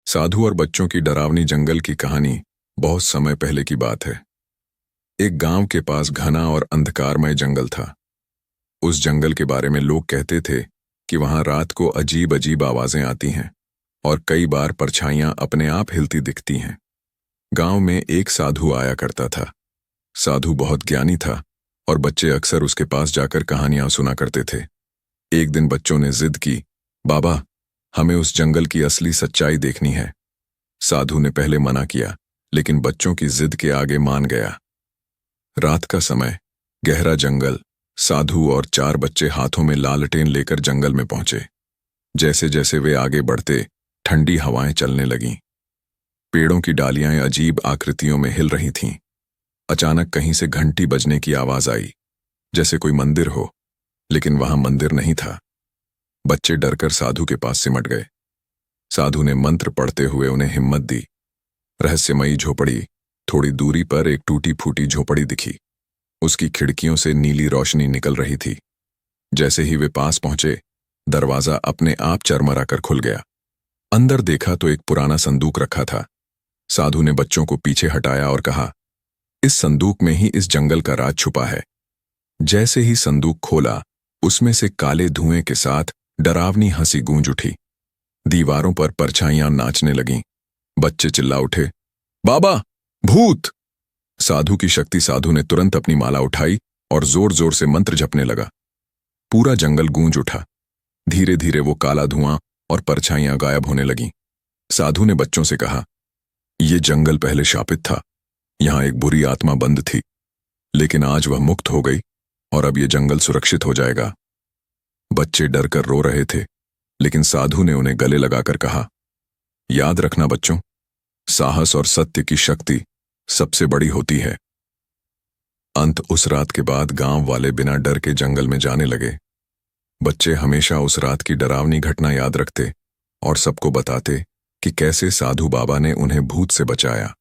साधु और बच्चों की डरावनी जंगल की कहानी बहुत समय पहले की बात है। एक गांव के पास घना और अंधकारमय जंगल था। उस जंगल के बारे में लोग कहते थे कि वहां रात को अजीब अजीब आवाजें आती हैं और कई बार परछाइयां अपने आप हिलती दिखती हैं। गांव में एक साधु आया करता था। साधु बहुत ज्ञानी था और बच्चे अक्सर उसके पास जाकर कहानियां सुना करते थे। एक दिन बच्चों ने जिद की, बाबा, हमें उस जंगल की असली सच्चाई देखनी है। साधु ने पहले मना किया, लेकिन बच्चों की जिद के आगे मान गया। रात का समय, गहरा जंगल। साधु और 4 बच्चे हाथों में लालटेन लेकर जंगल में पहुंचे। जैसे जैसे वे आगे बढ़ते, ठंडी हवाएं चलने लगीं। पेड़ों की डालियां अजीब आकृतियों में हिल रही थीं। अचानक कहीं से घंटी बजने की आवाज आई, जैसे कोई मंदिर हो, लेकिन वहां मंदिर नहीं था। बच्चे डरकर साधु के पास सिमट गए। साधु ने मंत्र पढ़ते हुए उन्हें हिम्मत दी। रहस्यमयी झोपड़ी। थोड़ी दूरी पर एक टूटी फूटी झोपड़ी दिखी। उसकी खिड़कियों से नीली रोशनी निकल रही थी। जैसे ही वे पास पहुंचे, दरवाजा अपने आप चरमराकर खुल गया। अंदर देखा तो एक पुराना संदूक रखा था। साधु ने बच्चों को पीछे हटाया और कहा, इस संदूक में ही इस जंगल का राज छुपा है। जैसे ही संदूक खोला, उसमें से काले धुएं के साथ डरावनी हंसी गूंज उठी। दीवारों पर परछाइयां नाचने लगीं। बच्चे चिल्ला उठे, बाबा, भूत! साधु की शक्ति। साधु ने तुरंत अपनी माला उठाई और जोर जोर से मंत्र जपने लगा। पूरा जंगल गूंज उठा। धीरे धीरे वो काला धुआं और परछाइयां गायब होने लगीं। साधु ने बच्चों से कहा, ये जंगल पहले शापित था। यहां एक बुरी आत्मा बंद थी, लेकिन आज वह मुक्त हो गई और अब ये जंगल सुरक्षित हो जाएगा। बच्चे डरकर रो रहे थे, लेकिन साधु ने उन्हें गले लगाकर कहा, याद रखना बच्चों, साहस और सत्य की शक्ति सबसे बड़ी होती है। अंत उस रात के बाद गांव वाले बिना डर के जंगल में जाने लगे। बच्चे हमेशा उस रात की डरावनी घटना याद रखते और सबको बताते कि कैसे साधु बाबा ने उन्हें भूत से बचाया।